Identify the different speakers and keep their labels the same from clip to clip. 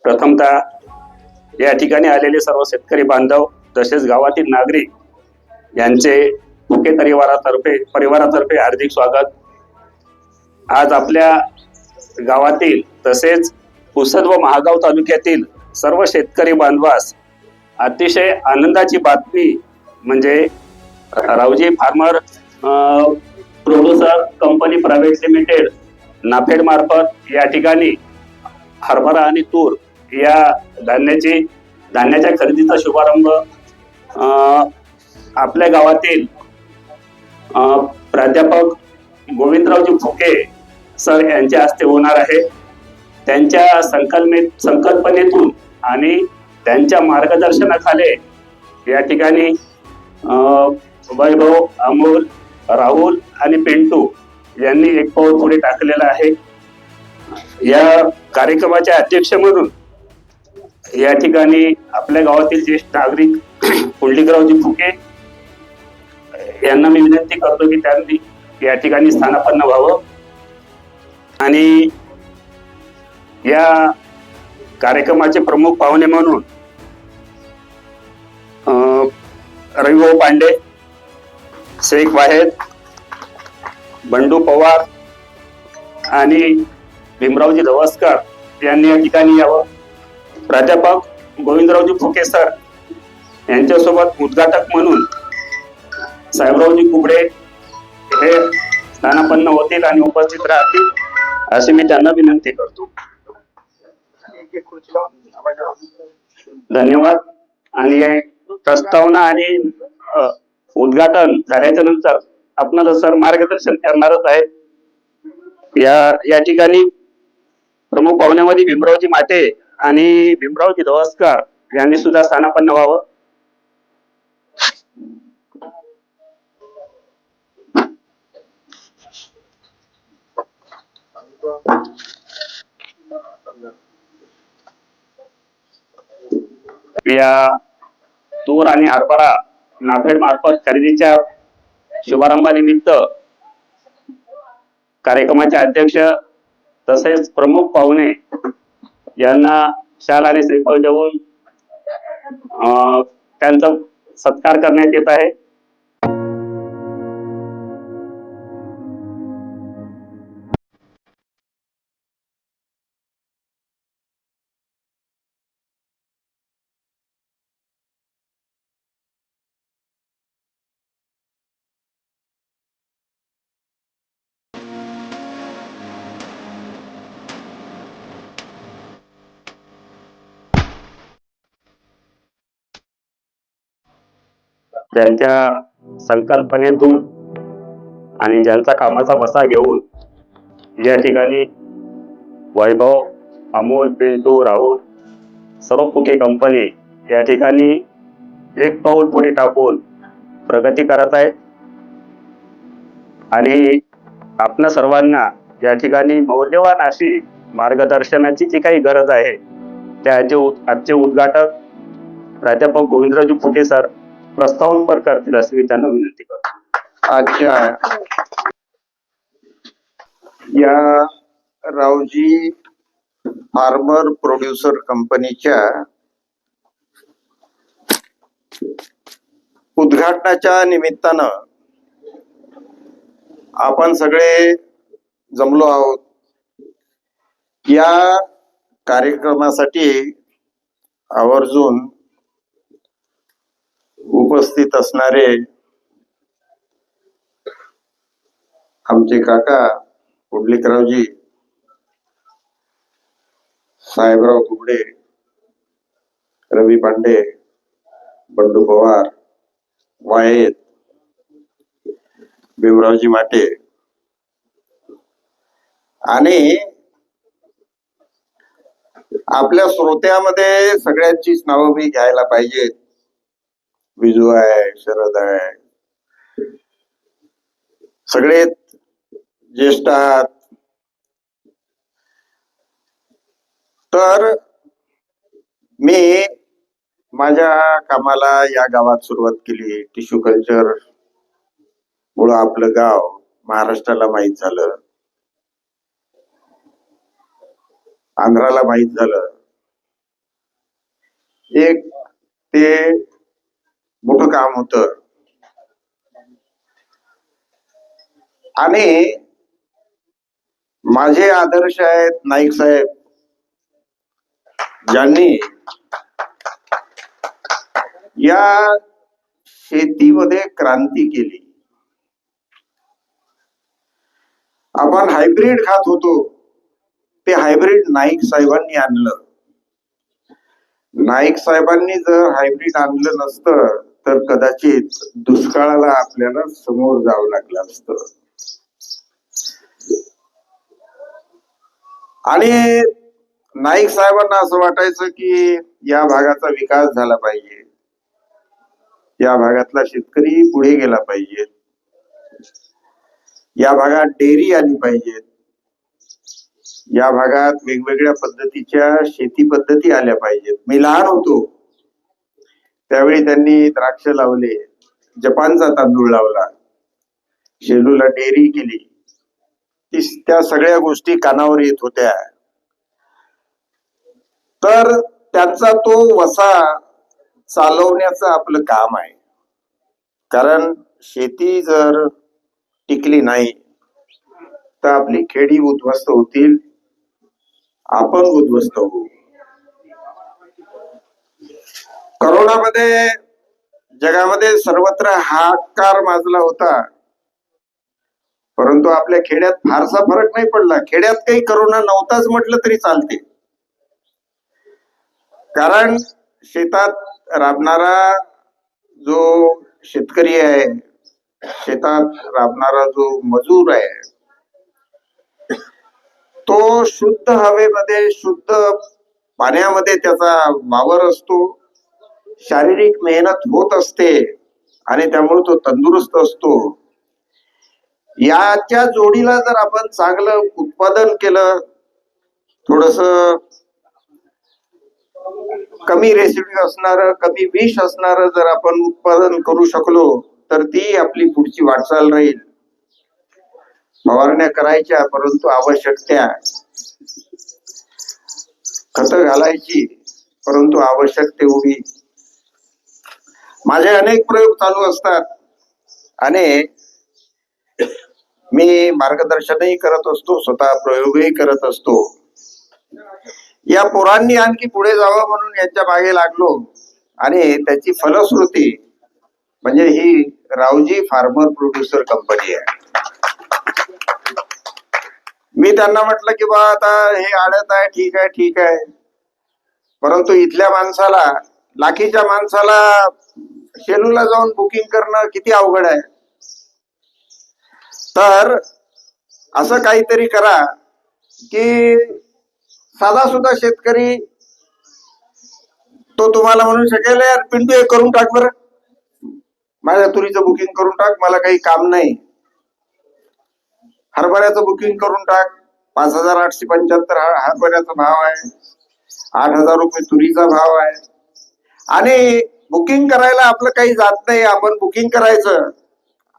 Speaker 1: प्रथमतः या ठिकाणी आलेले सर्व शेतकरी बांधव तसेच गावातील नागरिक यांचे फुके परिवारातर्फे हार्दिक स्वागत। आज आपल्या गावातील तसेच पुसद व महागाव तालुक्यातील सर्व शेतकरी बांधवास अतिशय आनंदाची बातमी म्हणजे Raoji farmer producer company private limited NAFED मार्फत या ठिकाणी हरभरा आणि तूर या धान्याच्या खरेदीचा शुभारंभ आपल्या गावातील प्राध्यापक गोविंदरावजी फुके सर यांच्या हस्ते होणार आहे। त्यांच्या संकल्पनेतून आणि त्यांच्या मार्गदर्शनाखाली या ठिकाणी वैभव, अमोल, राहुल आणि पिंटू यांनी एक पाऊल पुढे टाकलेलं आहे। या कार्यक्रमाचे अध्यक्ष म्हणून या ठिकाणी आपल्या गावातील ज्येष्ठ नागरिक पुंडलिकरावजी फुके यांना मी विनंती करतो की त्यांनी या ठिकाणी स्थानापन्न व्हावं आणि या कार्यक्रमाचे प्रमुख पाहुणे म्हणून रविभाऊ पांडे, शेख वाहेद, बंडू पवार आणि भीमरावजी धवस्कर यांनी या ठिकाणी यावं। प्राध्यापक गोविंदरावजी फुके सर यांच्यासोबत उद्घाटक म्हणून साहेबरावजी कुबडे हे स्थानापन्न होतील आणि उपस्थित राहतील अशी मी त्यांना विनंती करतो। धन्यवाद। आणि प्रस्तावना आणि उद्घाटन झाल्याच्या नंतर आपणाला सर मार्गदर्शन करणारच आहे। या ठिकाणी प्रमुख पाहुण्यामध्ये भीमरावजी माटे आणि भीमरावजी धवस्कर यांनी सुद्धा स्थानापन्न व्हावं। या तूर आणि हरभरा नाफेड मार्फत खरेदीच्या शुभारंभानिमित्त कार्यक्रमाचे अध्यक्ष तसेच प्रमुख पाहुणे यांना शाल आणि श्रीफळ देऊन त्यांचा सत्कार करण्यात येत आहे। त्यांच्या संकल्पनेतून आणि ज्यांचा कामाचा वसा घेऊन या ठिकाणी वैभव, अमोल, पिंटू, राहुल सर्व फुके कंपनी या ठिकाणी एक पाऊल पुढे टाकून प्रगती करत आहे आणि आपल्या सर्वांना या ठिकाणी मौल्यवान अशी मार्गदर्शनाची जी काही गरज आहे आजचे उद्घाटक प्राध्यापक गोविंदरावजी फुके सर प्रस्तावनपर करतील अशी मी त्यांना विनंती करतो।
Speaker 2: अच्छा, या रावजी फार्मर प्रोड्युसर कंपनीच्या उद्घाटनाच्या निमित्तानं आपण सगळे जमलो आहोत। या कार्यक्रमासाठी आवर्जून उपस्थित असणारे आमचे काका पुंडलिकरावजी, साहेबराव कुबडे, रवी पांडे, बंडू पवार, वाहेद, भीमरावजी माटे आणि आपल्या श्रोत्यामध्ये सगळ्यांचीच नावं मी घ्यायला पाहिजेत। विजू आहे, शरद आहे, सगळे ज्येष्ठ आहात। तर मी माझ्या कामाला या गावात सुरुवात केली। टिश्यू कल्चर मुळे आपलं गाव महाराष्ट्राला माहित झालं, आंध्राला माहित झालं, एक ते मोठं काम होतं. आणि माझे आदर्श आहेत नाईक साहेब, ज्यांनी या शेतीमध्ये क्रांती केली. आपण हायब्रिड खात होतो, ते हायब्रिड नाईक साहेबांनी आणलं. नाईक साहेबांनी जर हायब्रिड आणलं नसतं तर कदाचित दुष्काळाला आपल्याला समोर जावं लागलं असतं. आणि नाईक साहेबांना असं वाटायचं की या भागाचा विकास झाला पाहिजे, या भागातला शेतकरी पुढे गेला पाहिजे, या भागात डेअरी आली पाहिजेत, या भागात वेगवेगळ्या पद्धतीच्या शेती पद्धती आल्या पाहिजेत. मी लहान होतो त्यावेळी त्यांनी द्राक्ष लावले, जपानचा तांदूळ लावला, शेलूला डेअरी केली. त्या सगळ्या गोष्टी कानावर येत होत्या. तर त्यांचा तो वसा चालवण्याचं आपलं काम आहे. कारण शेती जर टिकली नाही तर आपली खेडी उद्ध्वस्त होतील, आपण उद्ध्वस्त होऊ. करोनामध्ये जगामध्ये सर्वत्र हाहाकार माजला होता, परंतु आपल्या खेड्यात फारसा फरक नाही पडला. खेड्यात काही करोना नव्हताच म्हटलं तरी चालते. कारण शेतात राबणारा जो शेतकरी आहे, शेतात राबणारा जो मजूर आहे, तो शुद्ध हवेमध्ये, शुद्ध पाण्यामध्ये त्याचा वावर असतो, शारीरिक मेहनत होत असते आणि त्यामुळे तो तंदुरुस्त असतो. याच्या जोडीला जर आपण चांगलं उत्पादन केलं, थोडस कमी रेसिड्यू असणार, कमी विष असणार जर आपण उत्पादन करू शकलो तर ती आपली पुढची वाटचाल राहील. फवारण्या करायच्या, परंतु आवश्यक त्या, खत घालायची, परंतु आवश्यक तेवढी. माझे अनेक प्रयोग चालू असतात आणि मी मार्गदर्शनही करत असतो, स्वतः प्रयोगही करत असतो. या पोरांनी आणखी पुढे जावं म्हणून यांच्या मागे लागलो आणि त्याची फलश्रुती म्हणजे ही रावजी फार्मर प्रोड्युसर कंपनी आहे. मी त्यांना म्हटलं की बा आता हे आडत आहे, ठीक आहे ठीक आहे, परंतु इथल्या माणसाला, लाखीच्या माणसाला शेलूला जाऊन बुकिंग करणं किती अवघड आहे. तर असं काहीतरी करा की साधा सुद्धा शेतकरी तो तुम्हाला म्हणू शकेल, यार पिंटू हे करून टाक बरं, माझ्या तुरीचं बुकिंग करून टाक, मला काही काम नाही. हरभऱ्याचं बुकिंग करून टाक, 5,875 हरभऱ्याचा भाव आहे, 8,000 रुपये तुरीचा भाव आहे. आणि बुकिंग करायला आपलं काही जात नाही, आपण बुकिंग करायचं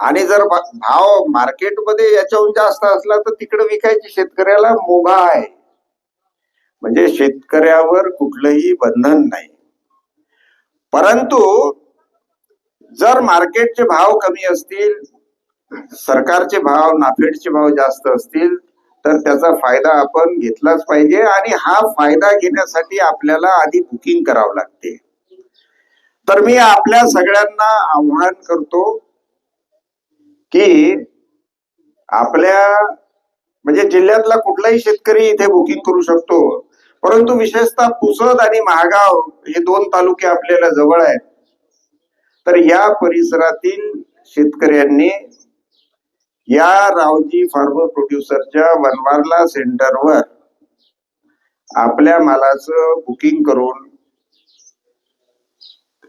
Speaker 2: आणि जर भाव मार्केटमध्ये याच्याहून जास्त असला तर तिकडे विकायची. शेतकऱ्याला मुभा आहे, म्हणजे शेतकऱ्यावर कुठलंही बंधन नाही. परंतु जर मार्केटचे भाव कमी असतील, सरकारचे भाव, नाफेडचे भाव जास्त असतील तर त्याचा फायदा आपण घेतलाच पाहिजे. आणि हा फायदा घेण्यासाठी आपल्याला आधी बुकिंग करावं लागते. तर मी आपल्या सगळ्यांना आव्हान करतो की आपल्या म्हणजे जिल्ह्यातला कुठलाही शेतकरी इथे बुकिंग करू शकतो, परंतु विशेषतः पुसद आणि महागाव हे 2 तालुके आपल्याला जवळ आहेत. तर या परिसरातील शेतकऱ्यांनी या रावजी फार्मर प्रोड्युसरच्या वनवारला सेंटरवर आपल्या मालाचं बुकिंग करून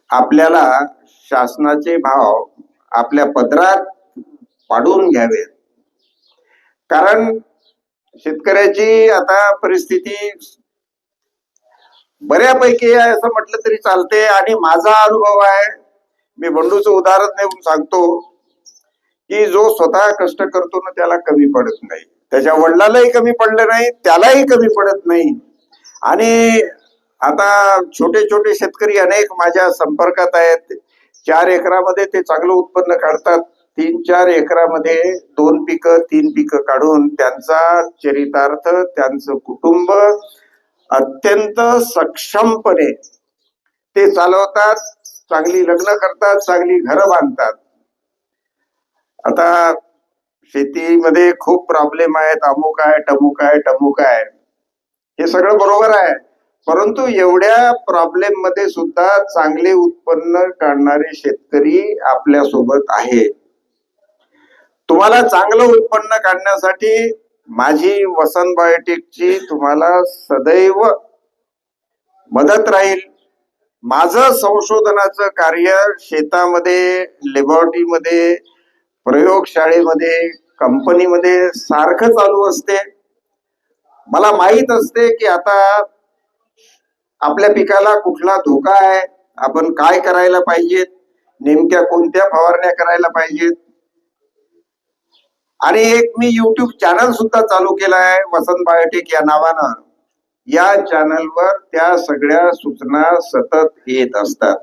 Speaker 2: आपल्याला शासनाचे भाव आपल्या पदरात पाडून घ्यावेत. कारण शेतकऱ्याची आता परिस्थिती बऱ्यापैकी आहे असं म्हटलं तरी चालते. आणि माझा अनुभव आहे, मी बंडूचं उदाहरण देऊन सांगतो की जो स्वतः कष्ट करतो ना त्याला कमी पडत नाही, त्याच्या वडिलालाही कमी पडलं नाही, त्यालाही कमी पडत नाही. आणि आता छोटे छोटे शेतकरी अनेक माझ्या संपर्कात आहेत. 4 एकरामध्ये ते चांगलं उत्पन्न काढतात. 3-4 एकरामध्ये 2 पिकं 3 पिकं काढून त्यांचा चरितार्थ, त्यांचं कुटुंब अत्यंत सक्षमपणे ते चालवतात. चांगली लग्न करतात, चांगली घरं बांधतात. आता शेतीमध्ये खूप प्रॉब्लेम आहेत, अमुक आहे, टमुक आहे, टमुक आहे, हे सगळं बरोबर आहे. परंतु एवढ्या प्रॉब्लेम मध्ये सुद्धा चांगले उत्पन्न काढणारे शेतकरी आपल्या सोबत आहे. तुम्हाला चांगलं उत्पन्न काढण्यासाठी माझी वसंत बायोटेकची तुम्हाला सदैव मदत राहील. माझं संशोधनाचं कार्य शेतामध्ये, लॅबोरेटरीमध्ये, प्रयोगशाळेमध्ये, कंपनीमध्ये सारखं चालू असते. मला माहित असते की आता आपल्या पिकाला कुठला धोका आहे, आपण काय करायला पाहिजेत, नेमक्या कोणत्या फवारण्या करायला पाहिजेत. आणि एक मी YouTube चॅनल सुद्धा चालू केला आहे वसंत बायोटेक या नावानं. या चॅनलवर त्या सगळ्या सूचना सतत येत असतात.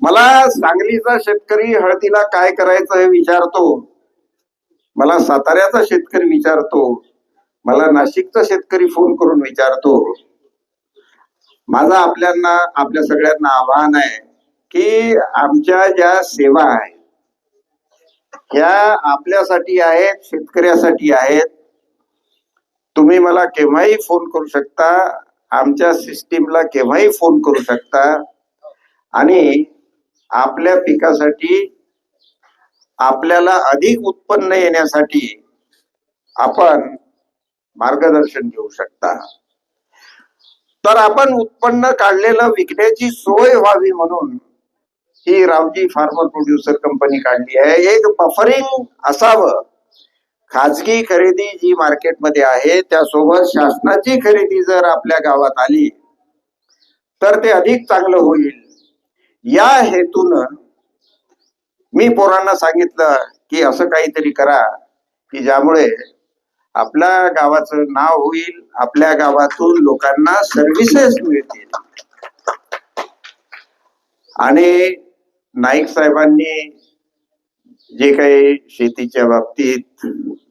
Speaker 2: मला सांगलीचा शेतकरी हळदीला काय करायचं हे विचारतो, मला साताऱ्याचा शेतकरी विचारतो, मला नाशिकचा शेतकरी फोन करून विचारतो. माझं आपल्या सगळ्यांना आव्हान आहे की आमच्या ज्या सेवा आहेत ह्या आपल्यासाठी आहेत, शेतकऱ्यासाठी आहेत. तुम्ही मला केव्हाही फोन करू शकता, आमच्या सिस्टीमला केव्हाही फोन करू शकता आणि आपल्या पिकासाठी आपल्याला अधिक उत्पन्न येण्यासाठी आपण मार्गदर्शन घेऊ शकता. तर आपण उत्पन्न काढलेलं विकण्याची सोय व्हावी म्हणून ही रावजी फार्मर प्रोड्युसर कंपनी काढली आहे. एक बफरिंग असावं. खाजगी खरेदी जी मार्केटमध्ये आहे त्यासोबत शासनाची खरेदी जर आपल्या गावात आली तर ते अधिक चांगलं होईल. या हेतून मी पोरांना सांगितलं की असं काहीतरी करा की ज्यामुळे आपल्या गावाचं नाव होईल, आपल्या गावातून लोकांना सर्व्हिसेस मिळतील. आणि नाईक साहेबांनी जे काही शेतीच्या बाबतीत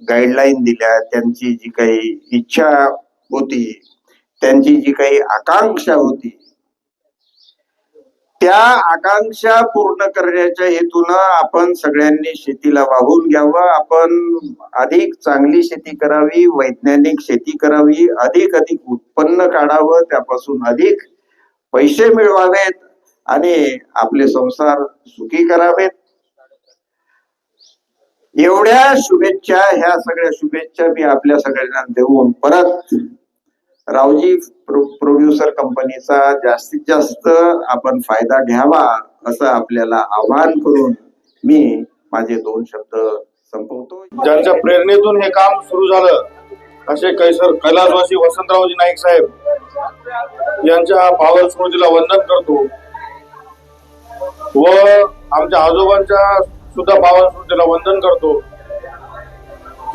Speaker 2: गाईडलाईन दिल्या, त्यांची जी काही इच्छा होती, त्यांची जी काही आकांक्षा होती, त्या आकांक्षा पूर्ण करण्याच्या हेतून आपण सगळ्यांनी शेतीला वाहून घ्यावं. आपण अधिक चांगली शेती करावी, वैज्ञानिक शेती करावी, अधिक उत्पन्न काढावं, त्यापासून अधिक पैसे मिळवावेत आणि आपले संसार सुखी करावेत. एवढ्या शुभेच्छा, ह्या सगळ्या शुभेच्छा मी आपल्या सगळ्यांना देऊन परत रावजी प्रोड्युसर कंपनीचा जास्तीत जास्त आपण फायदा घ्यावा असं आपल्याला आवाहन करून मी माझे 2 शब्द संपवतो.
Speaker 3: ज्यांच्या प्रेरणेतून हे काम सुरू झालं असे कैलासवासी वसंतरावजी नाईक साहेब यांच्या पावन स्मृतीला वंदन करतो व आमच्या आजोबांच्या सुद्धा पावन स्मृतीला वंदन करतो.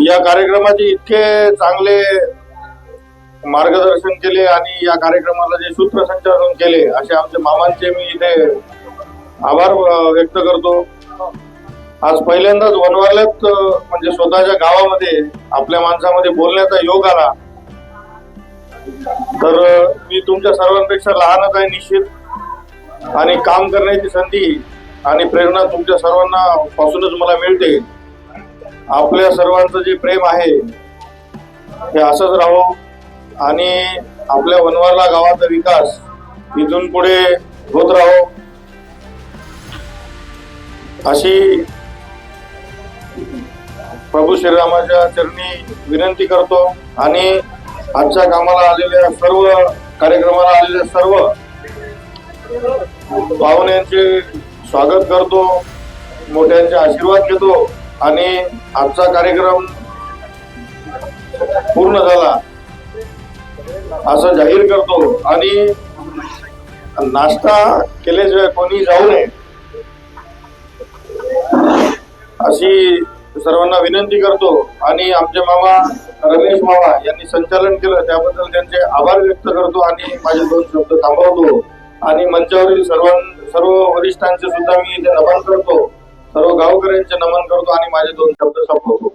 Speaker 3: या कार्यक्रमाचे इतके चांगले मार्गदर्शन केले आणि या कार्यक्रमाला जे सूत्रसंचालन केले असे आमच्या मामांचे मी इथे आभार व्यक्त करतो. आज पहिल्यांदाच वनवाल्यात म्हणजे स्वतःच्या गावामध्ये आपल्या माणसामध्ये बोलण्याचा योग आला. तर मी तुमच्या सर्वांपेक्षा लहानच आहे निश्चित, आणि काम करण्याची संधी आणि प्रेरणा तुमच्या सर्वांना पासूनच मला मिळते. आपल्या सर्वांचं जे प्रेम आहे हे असंच राहो आणि आपल्या वनवाला गावाचा विकास इथून पुढे होत राहो अशी प्रभू श्रीरामाच्या चरणी विनंती करतो. आणि आजच्या कामाला आलेल्या सर्व कार्यक्रमाला आलेल्या सर्व पाहुण्यांचे स्वागत करतो, मोठ्यांचे आशीर्वाद घेतो आणि आजचा कार्यक्रम पूर्ण झाला असं जाहीर करतो. आणि नाश्ता केल्याशिवाय कोणी जाऊ नये अशी सर्वांना विनंती करतो. आणि आमचे मामा रमेश मावा यांनी संचालन केलं त्याबद्दल त्यांचे आभार व्यक्त करतो आणि माझे 2 शब्द थांबवतो आणि मंचावरील सर्व वरिष्ठांचे सुद्धा मी इथे नमन करतो, सर्व गावकऱ्यांचे नमन करतो आणि माझे 2 शब्द संपवतो.